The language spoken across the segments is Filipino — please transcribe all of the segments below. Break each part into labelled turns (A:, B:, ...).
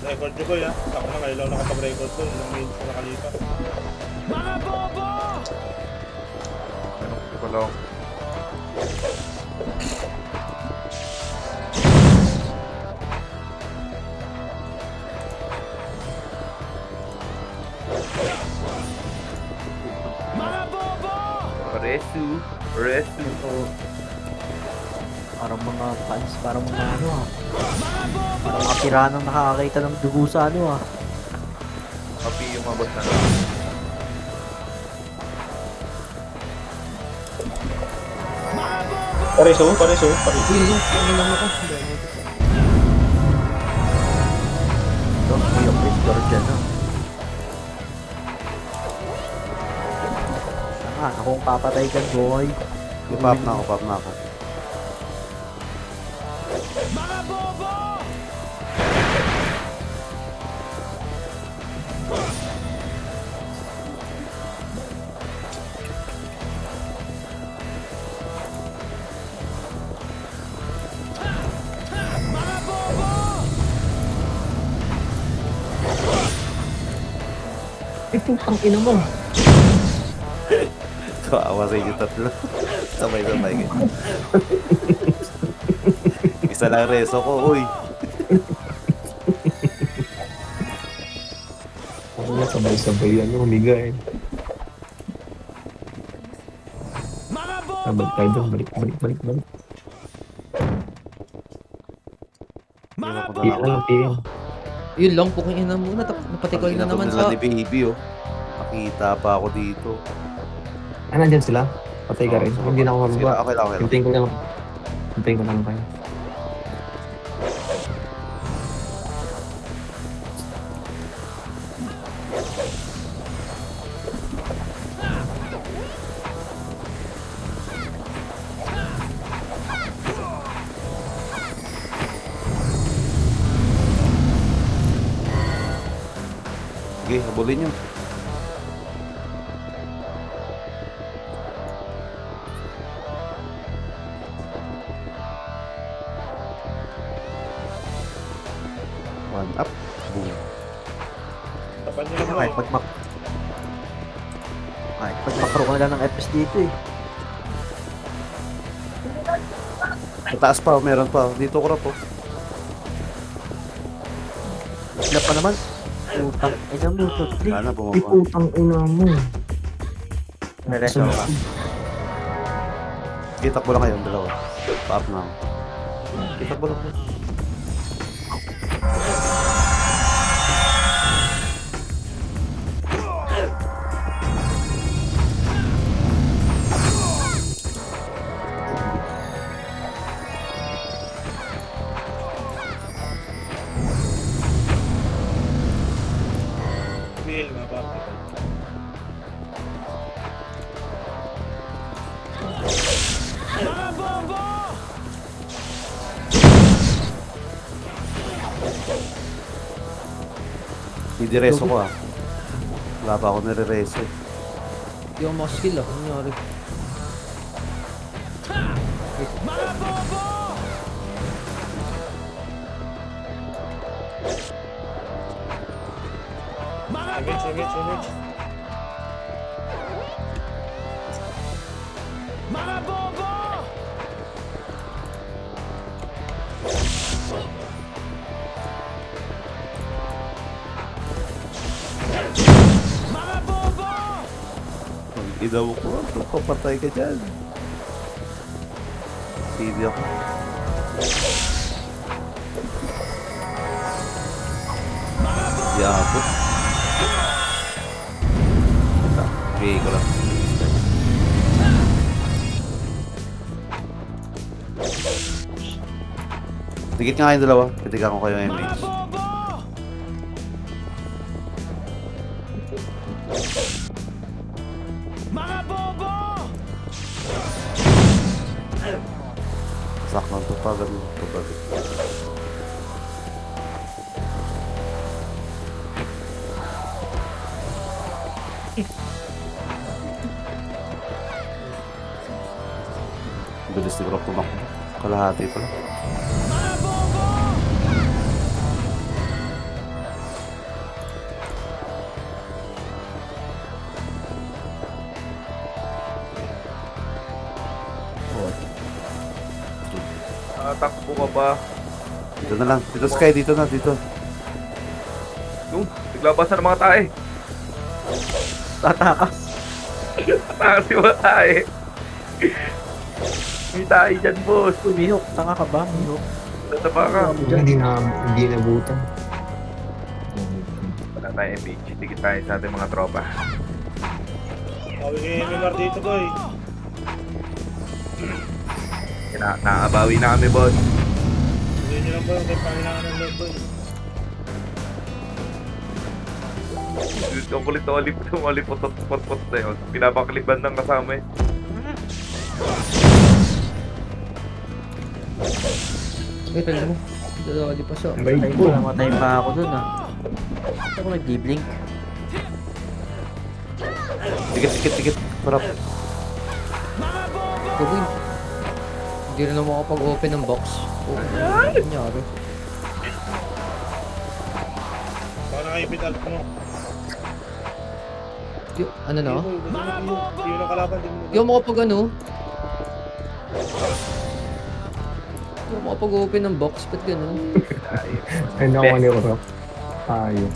A: Record nyo boy ha. Ako na ngayon lang nakapag-record doon. Ilang minutes na nakalipas.
B: Mga bobo!
C: Ano ko lang.
B: Mga bobo!
C: Resu. Resu.
D: Ito, parang mga fans, parang mga ano ah.
B: Mga bobo!
D: Parang mga piranang nakakakita ng dugo sa ano ah.
C: Kapi yung mga boss na.
B: Mga bobo!
A: Pareso, pareso, pareso.
D: Ito, Kuya Chris, Georgia na. Ah, akong papatay ka, boy.
C: Pop na ako, pop na ako.
B: Mga bobo! Mga bobo!
D: Ang ina mo.
C: Kawawa sa inyo tatlo. Sabay-sabay kayo. Isa lang reso ko, uy.
E: Ano na, sabay-sabay yan yung humiga eh.
B: Mga bobo!
E: Balik tayo doon, balik.
B: Mga
C: Hindi
E: Iyan
C: ako
E: lang, iyan.
F: Yun lang, puking ina muna. Napatikoy na naman
C: nila
F: sa...
C: ni baby, oh. Nakita pa ako dito.
E: Ah, nandyan sila? Patay ka rin. Hindi na ako
C: Sige,
E: mababa.
C: okay lang, okay lang.
E: Hintayin ko lang. Hintayin ko lang kayo.
C: Sige, habulin nyo. One up. Boom.
A: Tapan nyo lang
D: Kahit
A: bro.
D: pag makro ka lang ng FPS dito eh.
C: Sa taas pa, meron pa. Dito ko na po.
D: Sila pa naman. Putang ina mo, tutli.
C: Sana
E: Ay,
C: bumaba.
E: putang ina mo.
D: Nareso ka.
C: Kita ko lang kayo, dalawa. Pa-up na ako. Kita ko lang.
A: Feel nga ba?
B: Mga bobo!
C: Hindi reso ko ah. Wala pa ako nire-reso eh.
F: Yung mga skill ah. Ano nangyari?
B: Mga bobo! Mga
A: Image, image,
B: bobo!
A: image.
B: Mga bobo! Mga bobo!
C: Idaw ko, papatay ka dyan. Hindi ako. Yabot. Ito, bigay ko lang. Dikit nga kayong dalawa. Pitigan ko kayo ng
B: Mga
C: image.
B: bobo! Mga bobo!
C: Saklang tupagan mo. Tupagan. Bilis ni Grok tumakbo. Kalahati pa lang.
B: Mga bobo!
G: Takbo ka pa.
C: Dito na lang. Dito Sky, dito na, dito.
G: Yung, naglabasan ng mga tae.
D: Tatakas.
G: Takas yung mga tae. May tae dyan, boss.
D: Uy, Mihok. Tanga ka ba, Mihok?
G: Natapa ka.
E: Hindi nabutan.
G: Wala tayo MPG. Tigit tayo sa ating mga tropa.
A: Tawag kay MMR dito, boy.
G: Naabawi na kami, boss.
A: Hindi nyo lang, boy. Kaya pangilangan ng loob, boy.
G: Yung kulit-olip pot na yun. Pinapakliban ng kasama eh.
F: Wait, alam mo. Dalawa di pa siya.
D: Patay mo, namatay pa ako dun ah. Ba't ako nag-blink?
C: Tikit. Parap.
F: Gagawin. Hindi rin naman makapag-open ng box. Ano nangyari?
A: Baka nakaipit alt mo.
F: Ano na?
A: Hindi yung nakalaban, di mo.
F: Hindi ako makapag ano. Hindi ako makapag-open ng box. Ba't gano'n?
E: Ay, nakuha ni Oro. Ayun.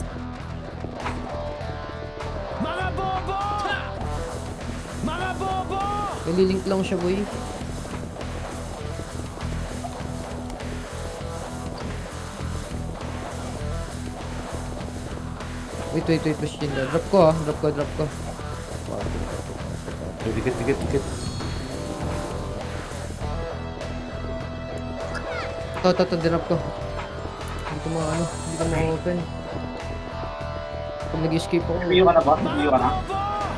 B: Mga bobo! Mga bobo!
F: Nalilink lang siya, boy. Wait, push din na. Drop ko.
C: Tikit.
F: Ito, drop ko. Hindi ko ma-open. Pag nag-escape ako.
H: Review ka na ba? Review ka na?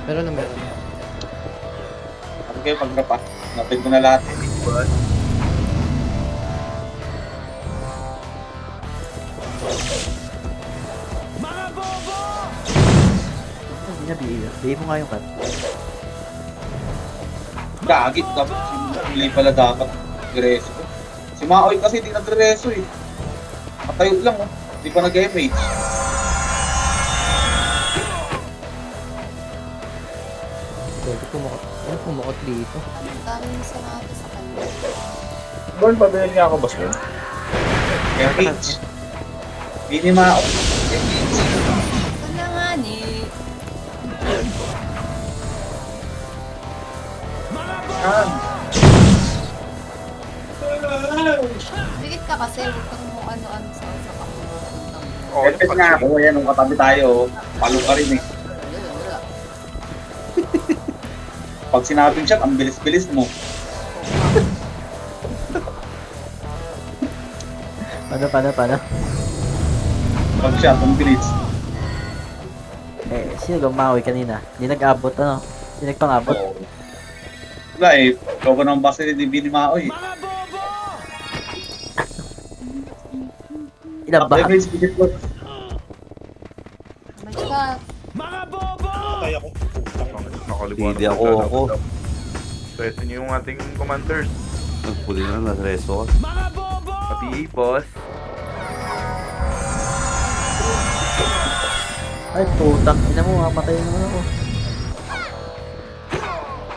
F: Meron na.
H: Ano kayo pag-drop ah? Napin ko na lahat.
B: Mga bobo!
D: Hindi na BA. BA mo nga yung cut.
H: Gagit ka. Hindi pala dapat nagreso. Si Maoy kasi hindi nagreso eh. Matayo lang oh. Hindi pa nag-MH.
F: Pwede pumakot dito.
I: Dami yung sinabi sa kanya.
H: Born, pabili niya ako, boss Born. MH. Hindi ni Maoy. MH.
I: Ito na nga ni.
H: Yan.
I: Bigit ka kasi, huwag kang mo ano-ano sa kamulang.
G: Oh,
H: Epet nga ako. Ayan, nung katabi tayo, palo ka rin eh.
I: Wala.
H: Pag sinabing siya, ang bilis-bilis mo.
D: Paano?
H: Pag siya, ang bilis.
D: Sino gumawi kanina? Hindi nag-abot, ano? Hindi nagpang-abot.
H: Oo. Wala eh. Ikaw ba naman basta ni Bini Maoy?
B: Mga bobo!
D: Ilan ba?
H: Average bilis mo.
I: May shot.
B: Mga bobo!
A: Patay ako.
G: Nakalibuan
C: Hindi ako.
G: Pwede niyo yung ating commanders.
C: Nagpuli na, nasa-reso ka.
B: Mga bobo!
G: Pati boss.
D: Ay, putang. Ina mo, mamatay naman ako.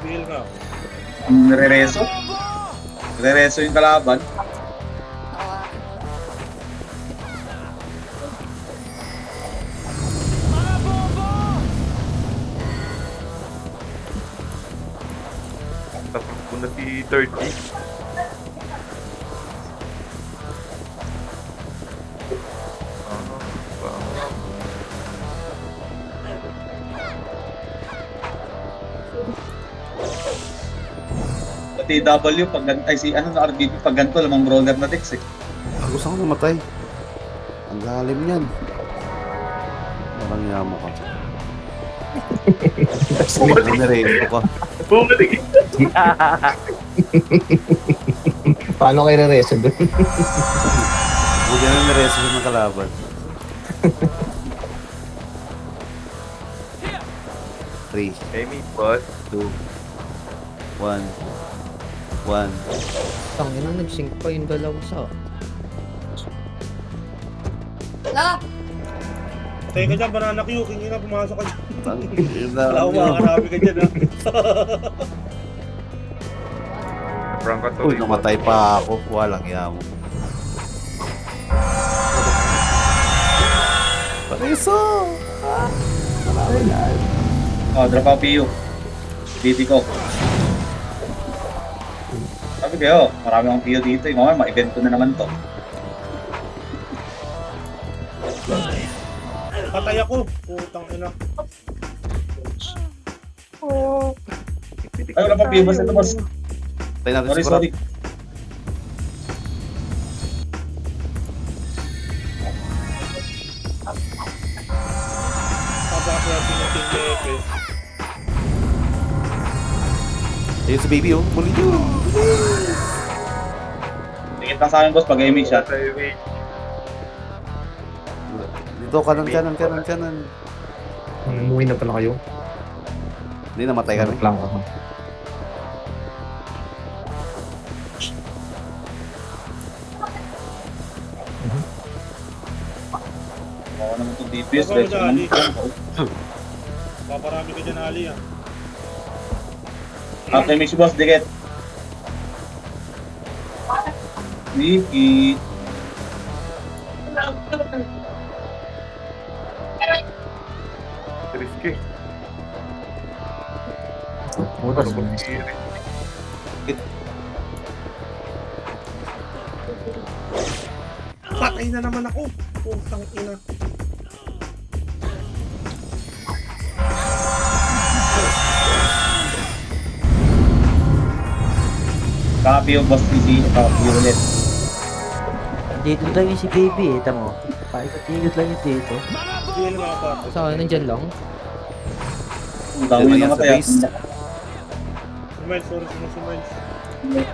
A: Feel nga.
H: Nire-reso? Nire-reso yung kalaban.
I: Tawa.
B: Mga bobo!
G: Tapos ko na si 30.
H: TW pag ay si ano na RDP pag ganito lamang brawler na Dex eh.
C: Ako saan ka namatay? Ang lalim yan. Parang yamo ka. Nare-reso ka.
G: Bumalik!
E: Paano kayo na-reso doon?
C: Huwag yan ang nareso ng kalaban. 3,
G: Amy, boss.
C: 2, 1.
F: Tangina, nag-sync pa yung dalawa sa...
I: La!
A: Patay ka dyan, banana Q. King na, pumasok ka dyan.
C: Wala
A: Wala ko makakarami ka dyan, ha.
G: Frank ka
C: Uy, namatay pa ako. Walang yamo. Pariso!
H: Oh, drop out PU. DP ko. Sabi kayo, marami akong PU dito. Yung mga ma-event ko na naman to.
A: Patay ako. Putang ina.
H: Ay, wala pa PU. Basta ito, boss.
C: Tayo natin
H: Sorry,
C: si Kurap.
H: sorry.
A: Papakasya natin yung Lepe.
C: Ayun si baby, oh. Muli yun.
H: Tingit lang sa akin, boss, pag image shot.
C: Dito, kanan.
E: Umuwi na pala kayo.
C: Hindi, namatay kami.
E: Lang ako.
H: Ako naman itong DPS.
A: Baka mo
H: Let's
A: dyan,
H: go.
A: Ali. Paparami ka dyan, Ali, ah.
H: After image, boss, dikit. Dikit.
G: Risky.
D: Butas.
A: Patay na naman ako. Putang ina.
H: Copy yung boss PC. Copy ulit.
D: Dito lang yung si baby eh, tamo. Paikot-ikot lang yung dito.
A: Hindi na makapatay.
F: Sa akin, nandyan lang.
H: Ang dami
C: Yan
H: na
C: sa
H: matay.
C: base.
A: Si Miles, sorry, si Miles.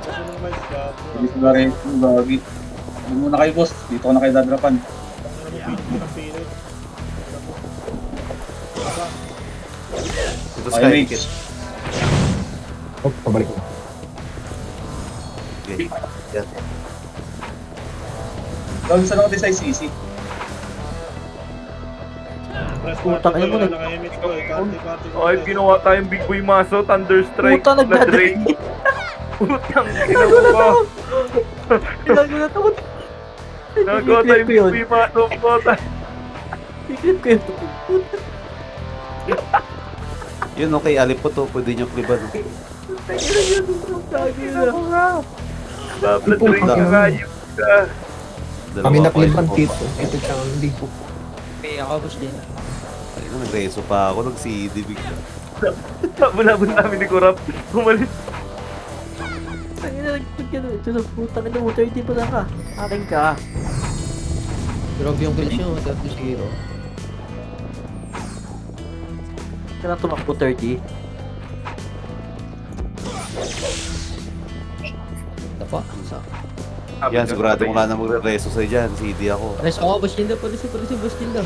A: Kasi Miles, gago.
H: Hindi sa rin. Ang gagi. Huwag muna kayo, boss. Dito ko na kayo dadrapan.
A: Ano naman pilit ko ng pilit. Aba,
C: Ito
H: Ay,
C: Sky,
H: wait.
C: dikit.
E: Oh, pabalik ko.
C: Okay. Yan.
H: Gawin sa natin sa ICC.
A: press
D: Putang ina mo,
A: na naka-emit ko eh. Party ko.
G: Ay, ginawa tayong Big Boy Maso, Thunderstrike,
D: Puta, nagdadrain.
G: Putang ina mo ba?
D: Ilang na to.
G: Nagawa tayong Big Boy Maso, puta.
D: Secret ko yun.
C: Yun, okay. Alip po to. Pwede nyo kliban.
G: Babla drink ka kayo ka.
E: Kami
C: Dalawa
E: na
C: pa yun.
E: kliban dito. Ito siya ang hindi.
F: Okay, ako, boss din.
C: Ayun, nag-reso pa ako. Nag-CD bigla.
G: Bulabon namin ni Kurap. Umalis.
D: Ang ina, ito na putang ina mo, 30 pa lang ka. Akin ka.
F: Grabe yung kills nyo, 30-0.
D: Ito na tumakbo 30.
F: Ito pa. Sa...
C: Yan, sigurado kung wala na magre-reso sa'yo dyan. CD ako.
F: Pares ako, boss din daw. Pares boss din daw.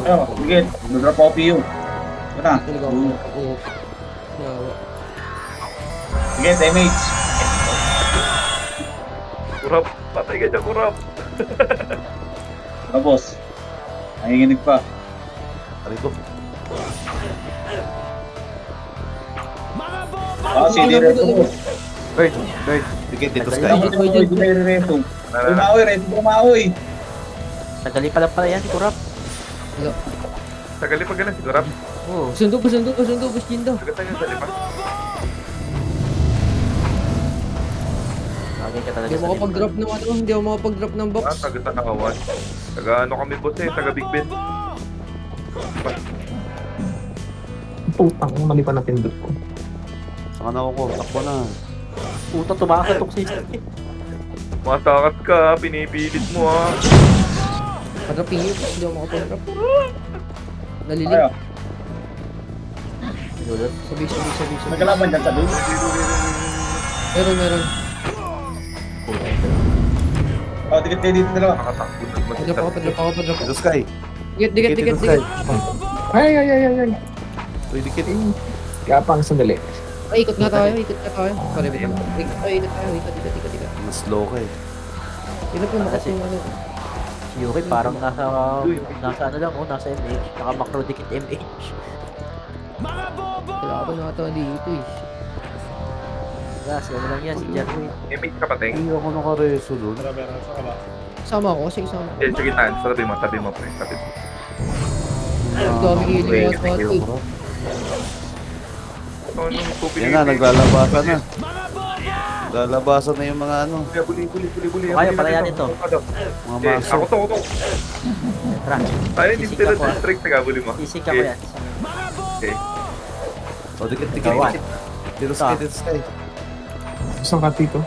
H: Ayun, dikit. Drop out PU. Ito na.
F: Talaga ako. Oo. Yawa.
H: Dikit, image.
G: Kurap. Patay ka dyan, Kurap.
H: Ito, boss. Nanginginig pa.
C: Aray ko.
B: Mga bobo!
H: Ah, CD reto mo.
C: Bird. Dikit dito, Sky.
H: Kailangan ko hindi kayo reto. Umaoy, reto ko umaoy.
D: Tagali pala yan si Kurap.
G: Tagali pa ganun si Kurap.
D: Oo.
F: Sundo, boss din daw.
G: Tagal tayo sa lima.
D: Lagi ka talaga
F: Hindi ako makapag-drop ng ano, hindi ako makapag-drop ng box.
G: Taga Tanawan. Taga ano kami boss eh, taga Big Ben.
E: Putang, mali pa na pindot ko.
C: Saka na ako. Takbo na.
D: Puta, tumakatok si
G: Matakas ka, pinipilit mo ha.
F: Pag-dropin yun, boss, hindi ako makapag-drop. Nalilig.
H: Ayaw.
F: Sabi.
H: Nagkalaban dyan sa base.
F: Meron.
H: Oh, dikit kayo dito dalawa.
G: Nakatakbo na
F: Padrop ako.
C: Dito, Sky.
F: Dikit.
C: Dito, Sky.
E: Ay.
C: Uy, dikit.
E: Kaya pang sandali.
F: Ay, ikot nga tayo. Sorry, wait lang. Ikot tayo. Ikot.
C: Mas slow ka eh.
F: Ilan po nakas yung ano.
D: Si Yuki parang nasa ano lang, nasa MH. Naka macro dikit MH.
F: Wala ako na ito dito eh.
D: Gas, gano'n lang yan, si Jarwin.
G: May mate ka pa, Teng.
C: Hindi ako nakareso doon.
A: Meron sa kaba.
F: Sama ako, sige sama.
G: Eh, sige tayo. Tabi mo, pre. Tabi mo.
F: Ang dami
G: Wait,
F: giliwas pa ito eh.
G: Ano nung tubig?
C: Yan na, naglalabasan na. Naglalabasan na yung mga ano,
G: Buli.
D: Kaya pala yan ito.
C: mga
G: Eh,
C: maso.
G: ako to.
D: Tara,
G: Tayo, hindi
D: Sisig ka
G: sila
D: po, ah.
G: district na buli mo.
D: sisig ako yan.
G: Okay.
C: O, dikit.
D: Gawan.
C: Dito sky.
E: Saan ka dito?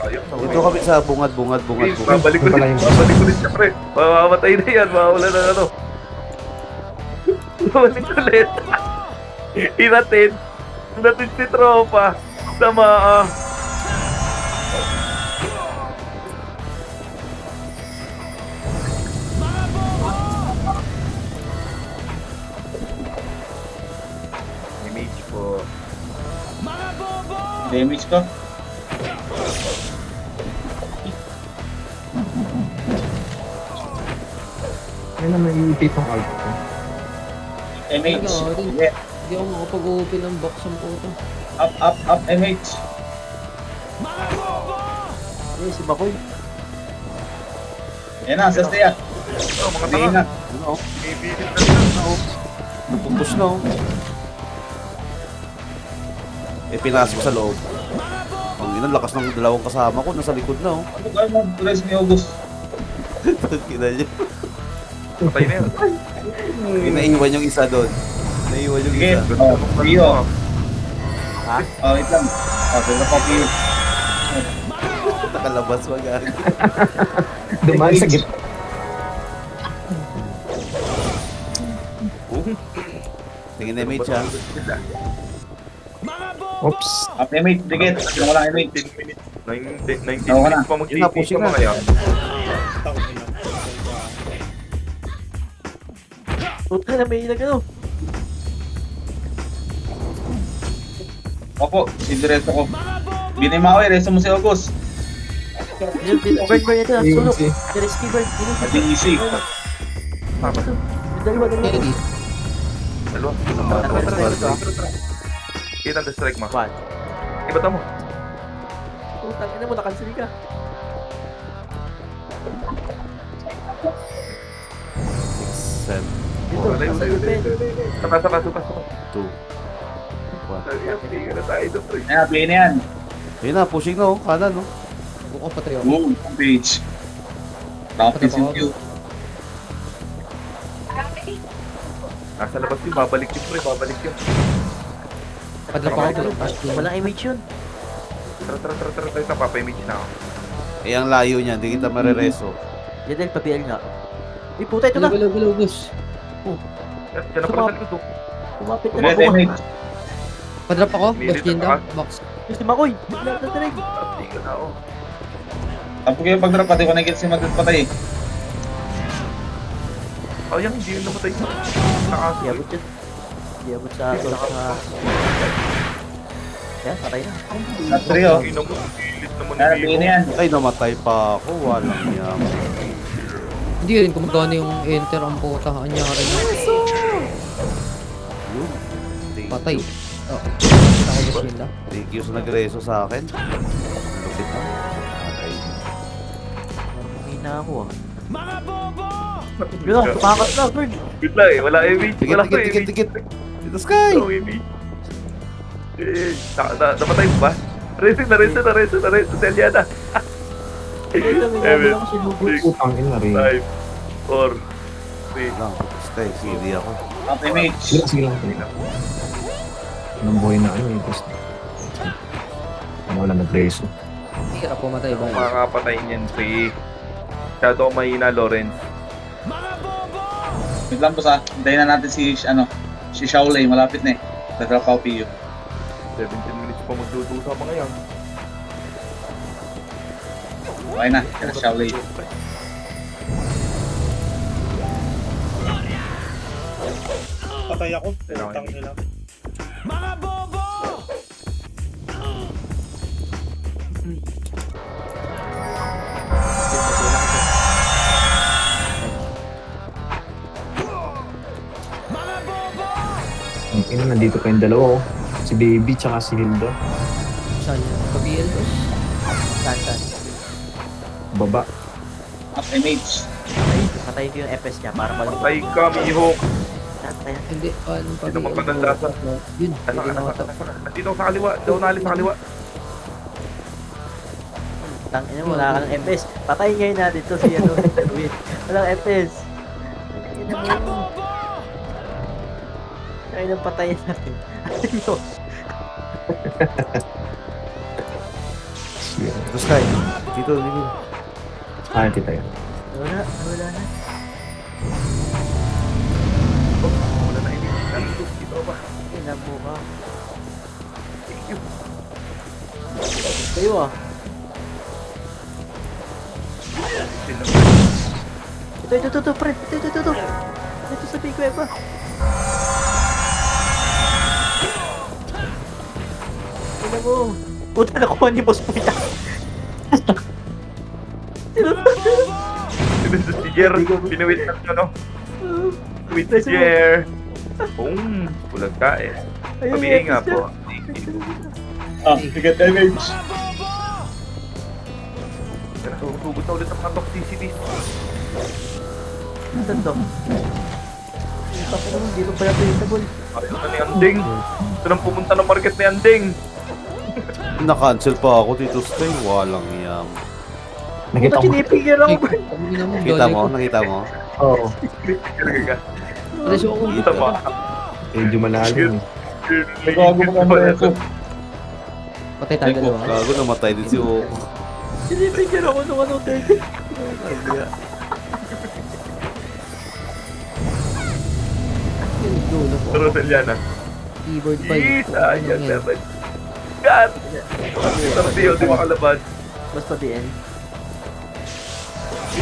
G: Ayun,
C: Dito kami sa bungad.
G: babalik ulit siya, pre. Mamamatay na yan, mawawala na ano. Babalik ulit. Inatin si tropa. Sama Image po.
H: Damage ka.
E: Ayun na may iipit ng alt ko.
H: MH.
F: Ano,
H: Yeah.
F: Hindi ako makapag-open ng box ang puto.
H: Up, MH.
D: Eh, si Bakoy.
H: Yan na, sa stay ah.
G: Oh, mga
H: Hindi
G: tanga.
H: na.
C: Ano,
G: May bilis na siya.
C: pupush na, oh. Eh, pinasok sa loob. Ang ina, lakas ng dalawang kasama ko, nasa likod na, oh.
H: Ano ka mo, tulis ni August?
C: Kina niya.
G: Patay na yan.
C: Naiwan yung isa doon. Naiwan yung
H: Sige,
C: isa.
H: Pio.
D: Ha?
H: Wait lang. Sila pa Pio.
C: Nakalabas mag-ari.
E: Dumaan sa gitna.
C: Tingin na mate siya.
E: Oops.
H: Up MH, dikit. Yung wala MH.
G: 19 minutes. 19
H: Ako na.
G: minutes pa
C: Yun na,
G: mag-18
C: pushing
G: ka
C: na.
G: mga yan.
A: Takot na.
D: Puta na, may ilag ano.
H: Opo, sindireto ko. Binimawi, resto mo si August.
D: Bird ito,
E: Ayun
D: sulok.
E: si...
D: Risky bird.
H: Naging easy.
D: Dalawa.
F: Ready?
G: Dalawa. Kita ang strike mo.
D: One.
G: Ibata mo.
D: Putang ina mo, nakansili ka.
C: Seven,
D: Dito, nasa open.
G: Saka.
C: 2, 1.
G: Hindi na tayo doon, pre.
H: Ayan, play na yan.
C: Ayun na, pushing na, oh. Kanan, oh.
F: Buko pa tayo.
H: Boom, page. Tapos yung view.
G: Nasa labas yun, babalik yun, pre. Babalik yun.
F: Padrop ako, padrop.
D: Walang image yun.
G: Tara. Tayo napapa-image na ako.
C: Eh, ang layo niya, hindi kita marereso.
D: Yadel, pa-BL nga. Eh, puta, ito na.
F: Galaw, boss.
G: Yan ang pala sa likod, oh.
D: Kumapit na
H: Ulit,
D: ako.
H: MH.
F: Padrop ako, boss
G: Minute
F: Jinda.
G: na
F: Box.
D: Yung si Makoy. Bigla na direct.
G: Hindi ka na ako.
H: Tapos kayo pag-drop, pati ko nakikita si Madrid patay.
G: Oh, yan, hindi yun namatay.
D: Iabot yun. Iabot sa assault sa... Yan, patay na.
H: At 3 oh.
G: Ino mo, pilit naman
H: Ayan,
G: ni
H: play na
G: Vivo.
H: yan.
C: Ay, namatay pa ako. Walang yam.
F: Hindi rin kumagana yung enter ang puta. Anyari na.
C: Yun. Thank
F: Patay.
C: you.
F: Oh. Kita ko boss Jinda.
C: Thank you sa nagreso sa akin. Lupit na. Okay.
D: Mahina ako ah. Yun lang, tumakas na, bird.
G: Wait lang eh, wala image.
C: Tikit,
G: Wala ko
C: tikit,
G: image.
C: tikit, tikit. Dito, Sky!
G: No image. Eh, napatay mo ba? Nareso, Selyana.
D: Ito, may nabal ako si Lubot.
E: Utang ina rin.
G: 5, 4, 3.
C: Lang, Sky, CD ako.
H: Up MH.
E: Sige lang. Anong buhay na ano eh. Gusto. Ano wala nag-reso.
F: Hirap pumatay ba?
G: Makakapatay niyan si... Masyado ako mahina, Lawrence.
H: Wait lang po sa, hintayin na natin si, si Shaolei, malapit na eh. Nag-drop out PU.
G: 17 minutes pa magdudusa pa ngayon.
H: Okay na, kaya Shaolei.
A: Patay ako. Putang nila.
E: Ina, nandito pa yung dalawa oh. Si Baby tsaka si Hilda.
F: Saan yun? Pabiel, boss.
D: Saan?
E: Baba.
H: At MH.
D: Patay ko yung FS niya para maluto.
G: Patay ka, Mihawk.
D: Patay.
F: Hindi, paano
G: Sino
F: pabiel?
G: mang panandasa?
F: Yun,
G: Ano
F: hindi
G: ka,
F: na matap.
G: Nandito ako sa kaliwa. Daw nalis sa kaliwa.
D: Tangina mo, wala ka ng FS. Patayin ngayon natin to si ano, si Erwin. Walang FS. Tangina mo. Kaya nang patayin natin. Ano?
C: Tapos kayo. Dito, dito.
E: Ah, kita yun.
D: Wala na.
G: Wala na ini. Nandito, dito ba?
D: Ina mo ka. Kayo ah. Ito, pre. Ito. Ito sa Big Web ah. Ina mo. Puta, nakuha ni Boss Puya.
G: Sinunod si Jer. Pinuwit na siya, no? With si Jer. Boom. Bulag ka eh. Sabihin nga po.
H: Ah, tigat MH.
G: Pero susugot na ulit ang mga toxicity.
D: Saan to? Hindi ko pala playable.
G: Ayaw na ni Anding. Ito nang pumunta ng market ni Anding.
C: Na-cancel pa ako dito stay. Walang yam.
E: Nakita ko.
D: Kinipigil ako.
C: Nakita mo? Nakita mo?
E: Oo.
G: Talaga ka.
F: Alas ako
G: Kita mo.
E: Medyo malalim eh.
H: Nagago mo ang reso.
F: Patay tayo dalawa.
C: Gago, namatay din si Oko.
D: Kinipigil ako nung ano 30.
F: Yung dulo po.
G: Pero Selyana.
F: Keyboard pa yun.
G: Yes! Ayan naman. God! Sarap yun, di makalabas.
D: Basta BN.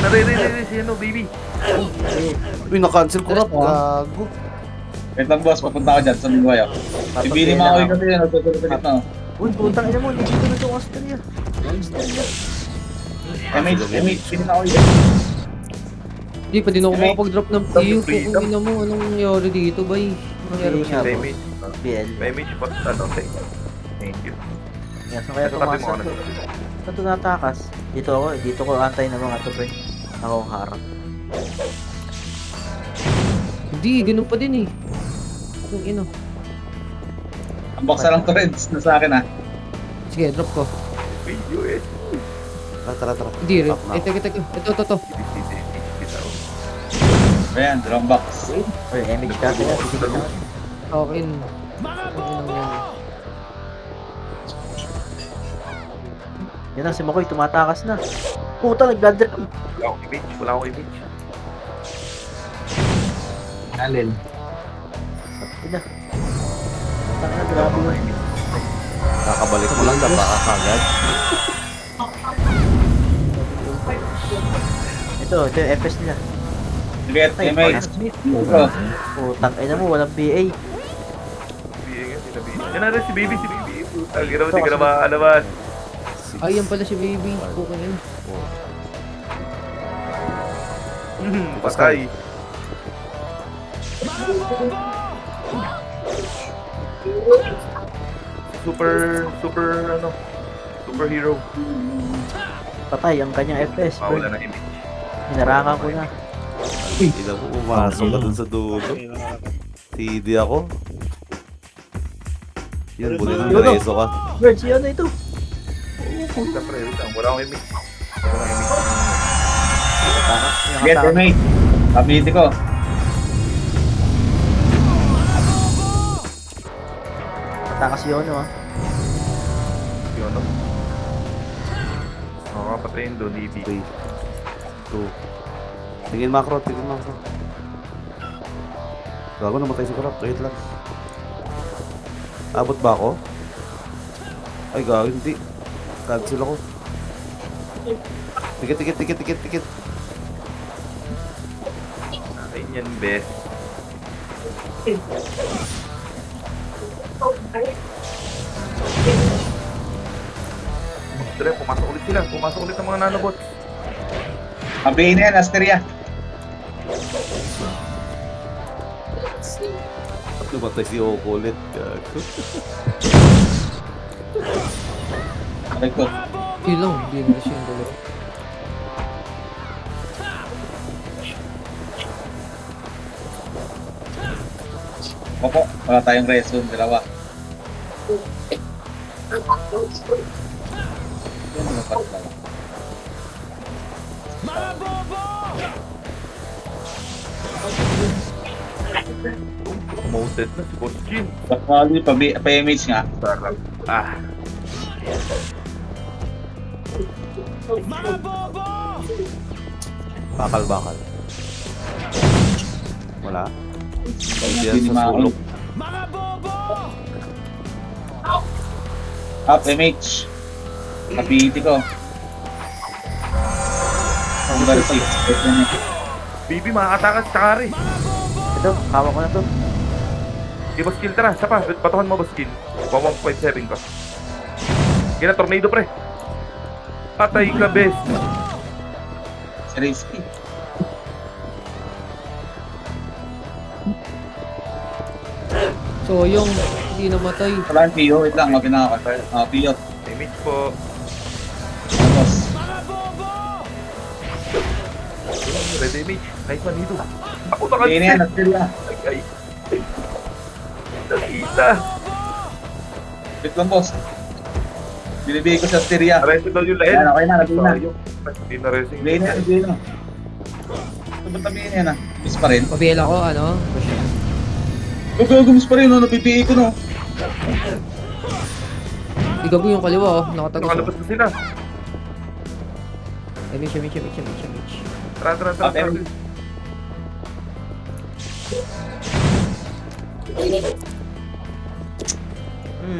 G: Nare-re-re si ano, baby.
C: Uy, na-cancel ko rap. Gago.
H: Wait lang boss, papunta ka dyan sa Minwaya. Ibili mo ako yung kasi yan, nagtutulog na.
D: Uy, putang ina mo, hindi dito na itong Australia. Australia.
H: MH, pili na ako yun.
F: Hindi pa din ako
H: May-
F: makapag-drop ng PU. Kung ina mo, anong nangyari dito ba eh? Nangyari ba
D: Nga
F: siya?
D: po. BL.
G: Image pa, ano, thank you.
D: Yan, so kaya
G: Ito tabi mo
D: tumakas
G: ako
D: ako.
G: na.
D: Saan ito natakas? Dito ko antay ng mga to, pre. Ako ang harap.
F: Hindi, ganun pa din eh. Kung ino.
H: Ang box na lang to Reds, na sa akin ah.
F: Sige, drop ko.
G: Video eh.
C: Tara.
F: Hindi,
C: Stop na.
F: ito. Ito.
H: Ayan, drum box.
D: Uy, image ka sila. Sige na.
F: Akin.
D: Yan ang si Makoy, tumatakas na. Puta, nag-blood
G: Wala akong image.
E: Alin.
D: Ina. Tanga na, grabe mo.
C: Kakabalik mo lang, nabaka kagad.
D: Ito yung FS nila.
H: Sige, MH. Ito.
D: Putang ina mo, walang BA.
G: Yan na rin si baby. Ang ginawa, hindi ka na makalabas.
F: Ay, yan pala si baby. Kung ino.
G: Patay. Superhero.
D: Patay ang kanyang FS.
G: Mawala
D: Bro.
G: na image.
D: Hinarangan ko na.
C: Ina mo, pumasok ka dun sa dulo. TD ako. Yan, bulit ng
D: Yun,
C: reso ka.
D: Bird, siya na ito.
G: Siyempre, wala akong image.
H: Sige, MH. Pabili ko.
D: Matakas yun, ah.
G: Yun, no? Makakapatayin doon, DB.
C: 3, 2. Tingin macro. Gago, namatay si Kurap. Wait lang. Abot ba ako? Ay, gago, hindi. Cancel ako. Tikit.
G: Ayun yan, best. Dre, pumasok ulit sila. Pumasok ulit ang mga nanobots.
H: Pabili na yan, Asteria.
C: Lumatay si Oko ulit. Gago.
H: Aray ko.
F: Yun lang, hindi na siya yung dalawa.
H: Opo, wala tayong resume, dalawa. Yan ang dapat lang.
B: Mga bobo!
G: Promoted na si Boss Jin.
H: Bakali, pa-image nga.
G: Sarap. Ah.
B: Mga bobo!
C: Bakal. Wala. Yan
H: Hindi
C: sa
H: ma-
C: sulok.
B: Mga bobo!
H: Up, image. Napiti ko. Number 6.
G: Baby, makakatakas sa kari.
D: Ito, hawak ko na to.
G: Si Boss Kill, tara. Isa pa. Batuhan mo, Boss Kill. 1.7 ka. Kina, tornado, pre. Patay ka, best.
H: Si Rizky.
F: So, yung hindi namatay.
H: Wala yung Pio. Wait lang, mabina ako. Pio.
G: Image po.
H: Tapos.
B: Mga bobo!
G: Red image. Kahit man dito. Ako
H: Hindi na yan,
G: nakansip.
H: nag-steal na.
G: Ay. Nakita.
H: Wait lang, boss. Binibigay ko sa Styria.
G: Arresto daw yung lain.
H: Yan, okay na, nabili na.
G: Hindi na racing.
H: Bigay na, bigay na. Ito ba't nabihin yan ah? Miss pa rin.
F: Pabiel ako, ano?
H: Gagawin miss pa rin, no? Napipigay ko, no?
F: Igago yung kaliwa, oh. Nakatagas.
G: Nakalabas na sila.
F: Image.
G: Tara.
H: Okay.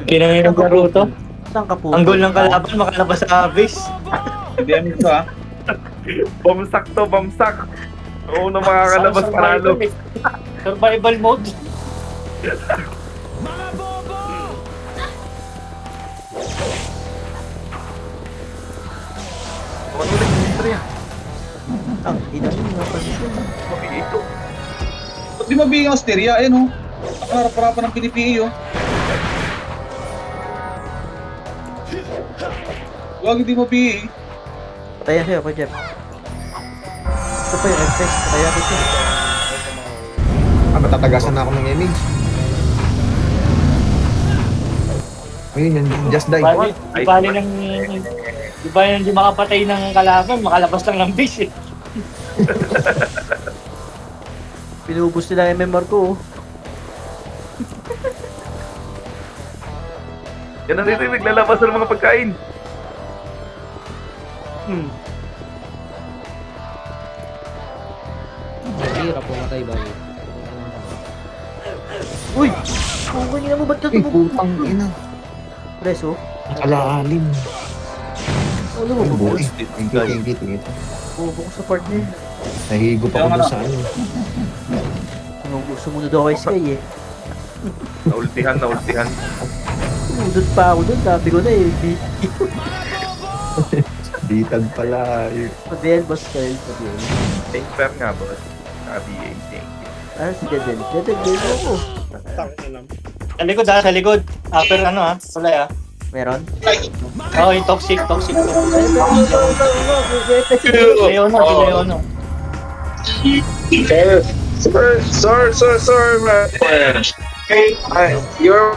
D: Kinangin ang karuto. Saan ka po?
J: Ang goal ng kalaban, makalabas sa base.
H: Hindi yan ito ah.
G: Bamsak to, bamsak. Oo na makakalabas panalo.
J: Survival mode.
B: Mga bobo!
G: Ano ulit yung history ah?
D: Ang ina mo nga posisyon.
G: Okay, ito.
H: Ba't di mabigay ang Styria? Ayan, oh. Nakaharap-harapan ng pinipigay, oh. Huwag hindi mabigay.
D: Patayan sa'yo, Kuya Jeff. Ito pa yung FS. Patayan ko siya.
E: Matatagasan na ako ng image. Ayun, yan, just die.
J: Di ba yung hindi makapatay ng kalaban, makalabas lang ng base eh.
D: Pinubos nila MMR ko, oh.
G: Yan ang dito yung naglalabas ng mga pagkain.
F: Hirap pumatay ba yun?
D: Uy! Kung kanina mo, ba't ka
E: Ay,
D: tumubos?
E: putang ina.
D: Preso?
E: Nakalalim.
D: Ano mo,
E: Ay, boy.
D: bubos?
E: Thank you.
D: Bubok sa partner.
E: Nahigop ako dun sa ano.
D: Sumunod ako kay Sky, eh.
G: Naultihan.
D: Sumunod pa ako dun, sabi ko na, eh.
E: Ditag pala.
D: Padel, boss Kyle, Padel.
G: Thank fair nga, boss. KBA, thank you.
D: Ah, si Dedel. Dedel ako.
A: Tangin lang.
J: Sa likod ha, sa likod. Upper ano ha, kulay ha.
D: Meron?
J: Oo, yung toxic.
D: Ay, pero,
J: Leono, si Leono.
G: Sir, man. You're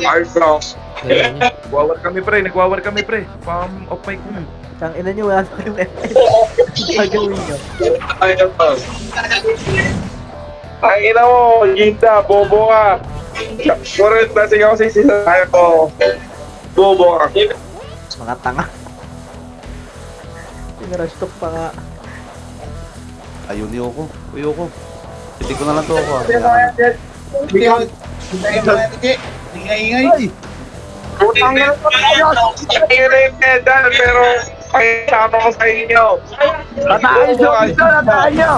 G: our boss. Nagwawar kami, pre. From off mic na.
D: Tang ina nyo, wala na kayong FS. Gagawin nyo.
G: Ang ina mo, Gita, bobo ka. Correct na sigaw sa isisaya ko. Bobo ka.
D: Mga tanga. Rush talk pa nga.
C: Ayun ni Oko. Uy, Oko. Hindi ko na lang to, Oko.
H: Ingay-ingay.
G: Putang ina mo, pero pakisama ko sa inyo.
J: Tataan nyo!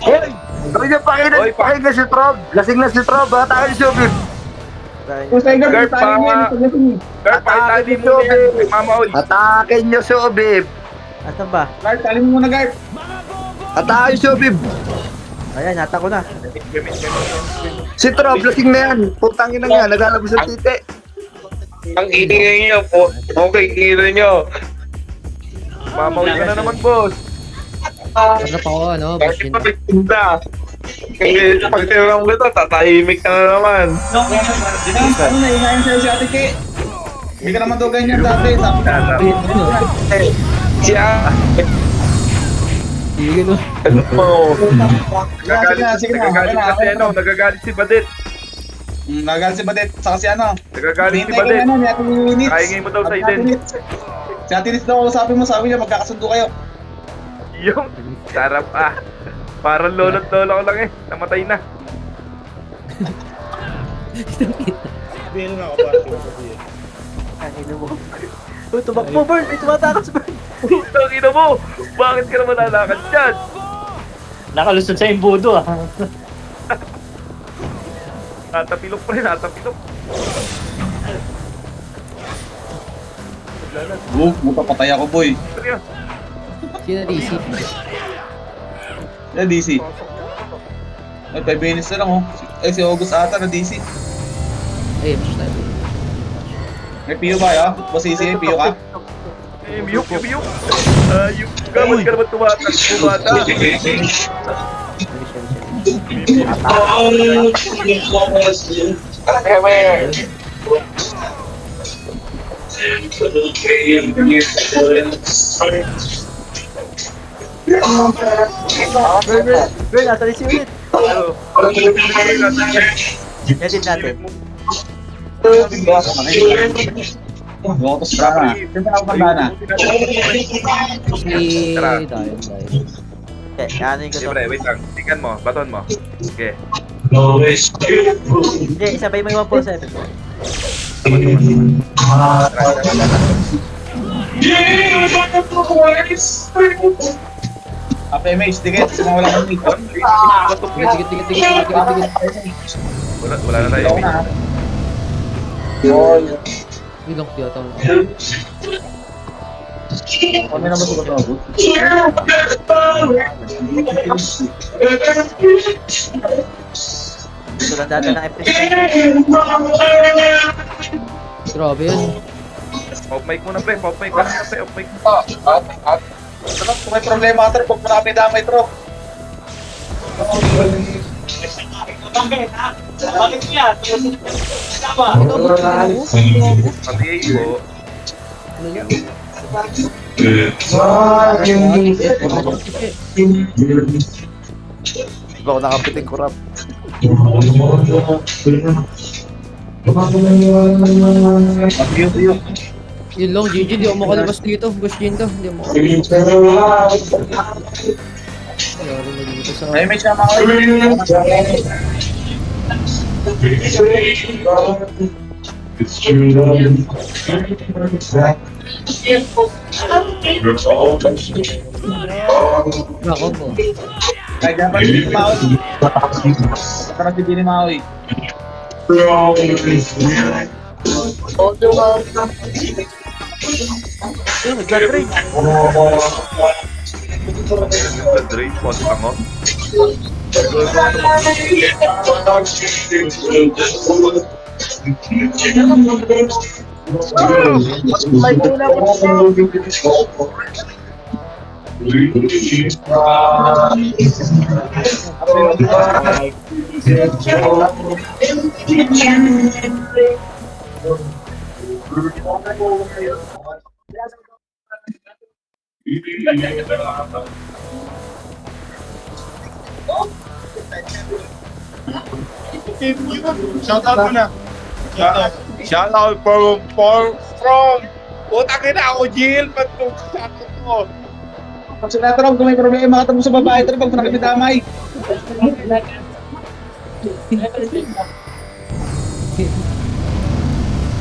J: Hoy! Gawin nyo pakinggan si Trob! Lasing na si Trob ha! Tataan nyo, Bib!
G: Guard pa nga. Guard pa, itali mo yan. Mama Ol.
J: Atakin nyo si Obib!
D: Asan ba?
H: Guard, tali mo muna, guard.
J: Atakin nyo si Obib!
D: Ayan, nata ko na.
J: Si Trob, lasing na yan. Putangin na nga, naglalabas ng titi.
H: Ang ingay niyo po. Okay, ingay niyo.
G: Mamawi ka na naman, boss.
F: Hanap ako, ano, boss
H: Bakit
F: Jin.
H: pa pinta? Kasi pag tinanong ko ito, tatahimik ka na naman.
J: Ano na, inayin sa'yo si Ate Ki. Hindi ka naman daw ganyan dati.
H: Siya.
F: Sige, no.
H: Ano po?
G: Nagagalit kasi ano, nagagalit si Badet.
J: Nagagal si Badet, saka si ano.
G: Nagagalit si
J: Hintay ko
G: Badet.
J: na, ni Ate Nits.
G: Kaingay mo daw sa Eden.
J: Si Ate Nits daw, sabi niya, magkakasundo kayo.
G: Yung, sarap ah. Parang lolo't lolo ko lang eh. Namatay na.
A: Sabihin na ako para sabihin.
D: Kanino mo. Oh, tumakbo, Bern! May tumatakas, Bern!
G: Putang ina mo! Bakit ka naman lalakad dyan?
D: Nakalusot sa imbudo, ah.
G: Natapilok pa rin, natapilok.
J: Mapapatay ako, boy.
G: Seryo.
F: Sino DC?
J: Yan, DC. Ay, 5 minutes na lang, oh. Eh, si August ata na DC.
F: Ay, mas tayo.
J: May PO ba, ya? Basisi, may PO ka?
G: Yuk. Yung gamot ka naman tumatak. Bumata.
D: Bern, nasa rin si ulit.
G: Ano?
D: Edit natin.
J: Lotus Prana. Sino ako Prana?
F: Si
G: Tara.
F: Dayon.
D: Okay, ano yung
G: Siyempre, wait lang. Tingnan mo, baton mo. Okay.
D: Hindi, isabay mo yung 147.
J: FMH, dikit. Sino wala kang meet?
F: Tigit.
G: Wala na tayo.
J: Ito na.
F: Ilong tiyata mo.
J: Kami naman ito ba?
D: Gusto lang data ng FPS.
F: Grabe yan.
G: Off mic muna pre, off mic. Off mic.
J: Kung may problema ka, huwag mo na kami damay, Trop.
G: Pati po.
C: Hindi ba ako nakapiting kurap?
F: Yun lang, GG, di ako makalabas dito. Boss Jin to, hindi mo. Yari na dito sa...
J: FMH na mga
F: Nako po.
J: Kaya dapat hindi ni Maui. Dapat hindi ni Maui.
D: Yun, nag-trade.
G: Dre, spot lang oh.
A: Shout out mo na. Shout out from Utang ina ako, Jill. Ba't kung shout out mo?
J: Pag sila, Trop, kung may problema ka mo sa babae, Trop, huwag mo na kami damay.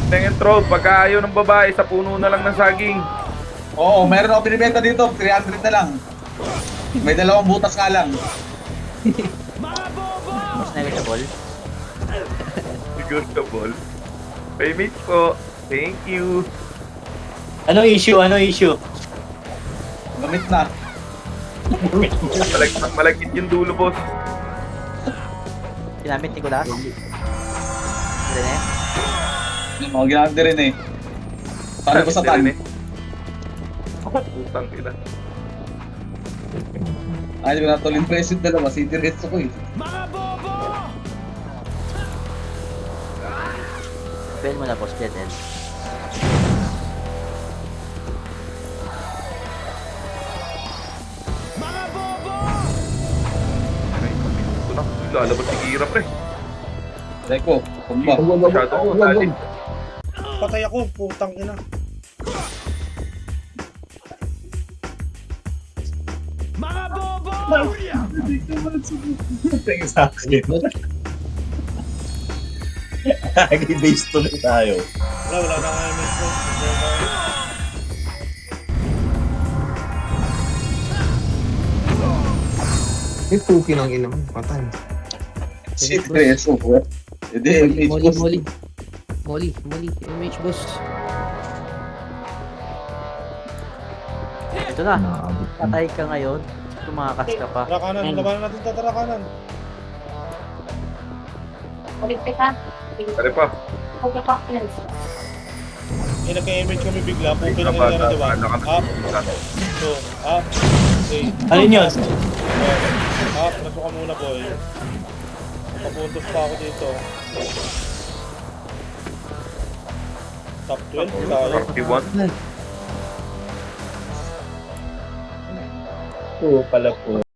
G: Tingin troll, pagka ayaw ng babae, sa puno na lang ng saging.
J: Oo, meron ako binibenta dito, 300 na lang. May 2 butas nga lang.
D: Mas negotiable.
G: Negotiable. Payment po. Thank you.
D: Ano issue?
J: Gamit na.
G: Malagkit yung dulo, boss.
D: Ginamit ni Kulas. Rene.
H: Yung mga ginamit din rin eh. Paano ko sa tan?
G: Putang ina.
H: Ay, hindi ko na tuloy impressive dalawa. Si Diretso ko eh.
B: Mga bobo!
D: Fail mo na, boss Jedel.
B: Mga bobo!
G: Ay, minuto na. Lalabas si Kira, pre.
H: Reko, kumba.
G: Masyado ako lalim.
A: Patay ako, putang ina.
B: Mga bobo!
J: Tingin sa akin. Agi-base tuloy tayo.
A: Wala na nga yung ko.
E: May puki ng ina mo. Patay.
H: Si Diretso ko. Hindi,
F: Molly,
H: MH
F: Molly. Molly, Molly. MH boss.
D: Ito na.
E: Naabot ko.
D: Patay ka ngayon. Tumakas ka pa.
A: Tara kanan, labanan natin ito, tara kanan.
I: Ulit ka.
G: Tari pa.
A: Eh, nagka-image kami bigla. Pukin
G: Bigla
A: na
G: pa,
A: nila na, diba?
G: ano kami.
A: Up, so, up, okay.
J: Alin yun?
A: Up, naso ka muna, boy. Papuntos pa ako dito. Top 12, tayo.
G: 41.
J: Oo pala po.